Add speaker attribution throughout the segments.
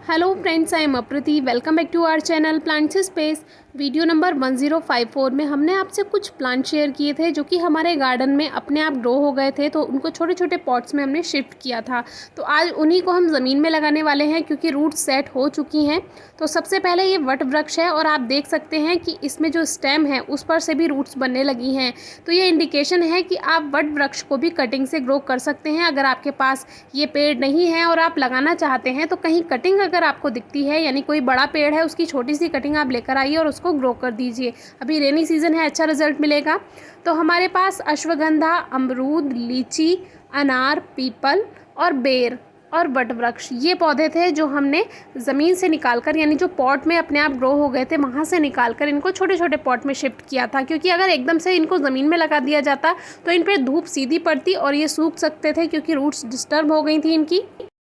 Speaker 1: Hello friends, I am Aprati. Welcome back to our channel plants space. Video number 1054 में हमने आपसे कुछ plant share किए थे जो कि हमारे गार्डन में अपने आप ग्रो हो गए थे, तो उनको छोटे छोटे पॉट्स में हमने शिफ्ट किया था। तो आज उन्हीं को हम ज़मीन में लगाने वाले हैं क्योंकि रूट सेट हो चुकी हैं। तो सबसे पहले ये वट वृक्ष है और आप देख सकते हैं कि इसमें जो स्टेम है उस पर से भी रूट्स बनने लगी हैं। तो ये इंडिकेशन है कि आप वट वृक्ष को भी कटिंग से ग्रो कर सकते हैं। अगर आपके पास ये पेड़ नहीं है और आप लगाना चाहते हैं तो कहीं कटिंग अगर आपको दिखती है, यानी कोई बड़ा पेड़ है उसकी छोटी सी कटिंग आप लेकर आइए और उसको ग्रो कर दीजिए। अभी रेनी सीजन है, अच्छा रिजल्ट मिलेगा। तो हमारे पास अश्वगंधा, अमरूद, लीची, अनार, पीपल और बेर और वटवृक्ष ये पौधे थे जो हमने ज़मीन से निकालकर, यानी जो पॉट में अपने आप ग्रो हो गए थे वहाँ से निकालकर इनको छोटे छोटे पॉट में शिफ्ट किया था। क्योंकि अगर एकदम से इनको ज़मीन में लगा दिया जाता तो इन पर धूप सीधी पड़ती और ये सूख सकते थे क्योंकि रूट्स डिस्टर्ब हो गई थी इनकी।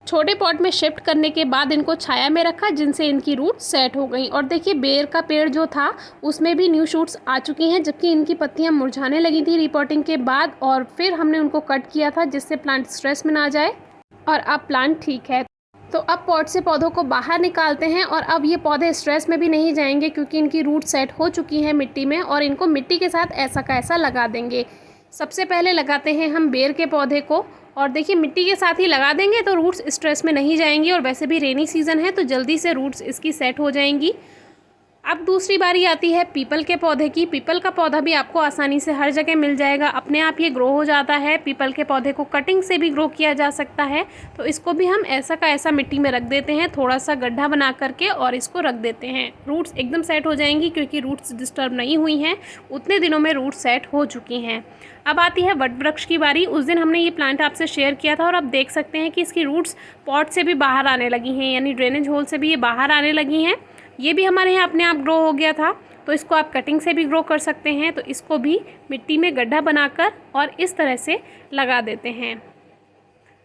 Speaker 1: छोटे पॉट में शिफ्ट करने के बाद इनको छाया में रखा जिनसे इनकी रूट सेट हो गई। और देखिए बेर का पेड़ जो था उसमें भी न्यू शूट्स आ चुकी हैं, जबकि इनकी पत्तियां मुरझाने लगी थी रिपोर्टिंग के बाद, और फिर हमने उनको कट किया था जिससे प्लांट स्ट्रेस में ना जाए और अब प्लांट ठीक है। तो अब पॉट से पौधों को बाहर निकालते हैं और अब ये पौधे स्ट्रेस में भी नहीं जाएंगे क्योंकि इनकी रूट सेट हो चुकी है मिट्टी में, और इनको मिट्टी के साथ ऐसा का ऐसा लगा देंगे। सबसे पहले लगाते हैं हम बेर के पौधे को, और देखिए मिट्टी के साथ ही लगा देंगे तो रूट्स स्ट्रेस में नहीं जाएंगी, और वैसे भी रेनी सीज़न है तो जल्दी से रूट्स इसकी सेट हो जाएंगी। अब दूसरी बारी आती है पीपल के पौधे की। पीपल का पौधा भी आपको आसानी से हर जगह मिल जाएगा, अपने आप ये ग्रो हो जाता है। पीपल के पौधे को कटिंग से भी ग्रो किया जा सकता है। तो इसको भी हम ऐसा का ऐसा मिट्टी में रख देते हैं, थोड़ा सा गड्ढा बना करके, और इसको रख देते हैं। रूट्स एकदम सेट हो जाएंगी क्योंकि रूट्स डिस्टर्ब नहीं हुई हैं, उतने दिनों में रूट सेट हो चुकी हैं। अब आती है वट वृक्ष की बारी। उस दिन हमने ये प्लांट आपसे शेयर किया था और आप देख सकते हैं कि इसकी रूट्स पॉट से भी बाहर आने लगी हैं, यानी ड्रेनेज होल से भी ये बाहर आने लगी हैं। ये भी हमारे यहाँ अपने आप ग्रो हो गया था, तो इसको आप कटिंग से भी ग्रो कर सकते हैं। तो इसको भी मिट्टी में गड्ढा बनाकर और इस तरह से लगा देते हैं।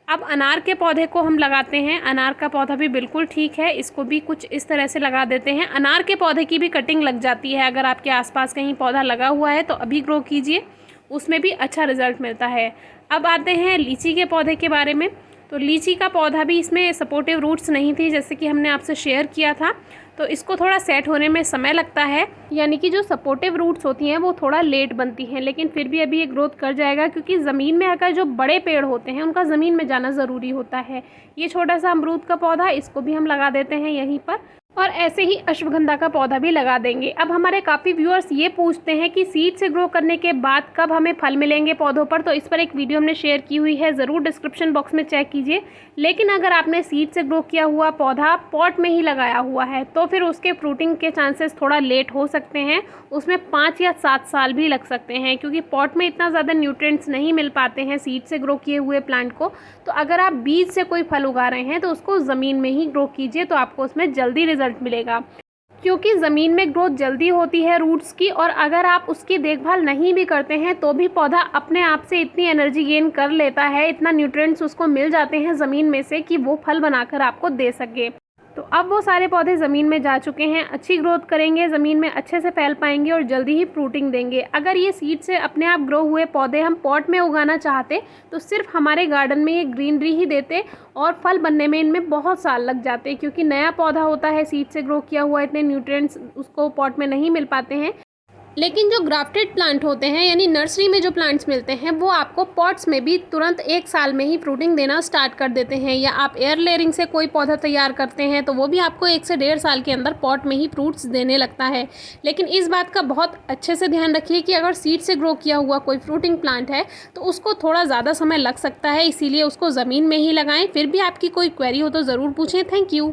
Speaker 1: अब अनार के पौधे को हम लगाते हैं। अनार का पौधा भी बिल्कुल ठीक है, इसको भी कुछ इस तरह से लगा देते हैं। अनार के पौधे की भी कटिंग लग जाती है, अगर आपके आसपास कहीं पौधा लगा हुआ है तो अभी ग्रो कीजिए, उसमें भी अच्छा रिजल्ट मिलता है। अब आते हैं लीची के पौधे के बारे में। तो लीची का पौधा भी, इसमें सपोर्टिव रूट्स नहीं थी जैसे कि हमने आपसे शेयर किया था, तो इसको थोड़ा सेट होने में समय लगता है, यानी कि जो सपोर्टिव रूट्स होती हैं वो थोड़ा लेट बनती हैं, लेकिन फिर भी अभी ये ग्रोथ कर जाएगा क्योंकि ज़मीन में आकर जो बड़े पेड़ होते हैं उनका ज़मीन में जाना ज़रूरी होता है। ये छोटा सा अमरूद का पौधा, इसको भी हम लगा देते हैं यहीं पर, और ऐसे ही अश्वगंधा का पौधा भी लगा देंगे। अब हमारे काफ़ी व्यूअर्स ये पूछते हैं कि सीड से ग्रो करने के बाद कब हमें फल मिलेंगे पौधों पर, तो इस पर एक वीडियो हमने शेयर की हुई है, ज़रूर डिस्क्रिप्शन बॉक्स में चेक कीजिए। लेकिन अगर आपने सीड से ग्रो किया हुआ पौधा पॉट में ही लगाया हुआ है तो फिर उसके फ्रूटिंग के चांसेस थोड़ा लेट हो सकते हैं, उसमें 5 या 7 साल भी लग सकते हैं क्योंकि पॉट में इतना ज़्यादा न्यूट्रिएंट्स नहीं मिल पाते हैं सीड से ग्रो किए हुए प्लांट को। तो अगर आप बीज से कोई फल उगा रहे हैं तो उसको ज़मीन में ही ग्रो कीजिए, तो आपको उसमें जल्दी रिजल्ट मिलेगा, क्योंकि ज़मीन में ग्रोथ जल्दी होती है रूट्स की, और अगर आप उसकी देखभाल नहीं भी करते हैं तो भी पौधा अपने आप से इतनी एनर्जी गेन कर लेता है, इतना न्यूट्रिएंट्स उसको मिल जाते हैं ज़मीन में से कि वो फल बनाकर आपको दे सके। तो अब वो सारे पौधे ज़मीन में जा चुके हैं, अच्छी ग्रोथ करेंगे, ज़मीन में अच्छे से फैल पाएंगे और जल्दी ही फ्रूटिंग देंगे। अगर ये सीड से अपने आप ग्रो हुए पौधे हम पॉट में उगाना चाहते तो सिर्फ हमारे गार्डन में ये ग्रीनरी ही देते और फल बनने में इनमें बहुत साल लग जाते, क्योंकि नया पौधा होता है सीड से ग्रो किया हुआ, इतने न्यूट्रिएंट्स उसको पॉट में नहीं मिल पाते हैं। लेकिन जो ग्राफ्टेड प्लांट होते हैं, यानी नर्सरी में जो प्लांट्स मिलते हैं, वो आपको पॉट्स में भी तुरंत 1 साल में ही फ्रूटिंग देना स्टार्ट कर देते हैं। या आप एयर लेयरिंग से कोई पौधा तैयार करते हैं तो वो भी आपको 1 से 1.5 साल के अंदर पॉट में ही फ्रूट्स देने लगता है। लेकिन इस बात का बहुत अच्छे से ध्यान रखिए कि अगर सीड से ग्रो किया हुआ कोई फ्रूटिंग प्लांट है तो उसको थोड़ा ज़्यादा समय लग सकता है, इसीलिए उसको ज़मीन में ही लगाएं। फिर भी आपकी कोई क्वेरी हो तो ज़रूर पूछें। Thank you.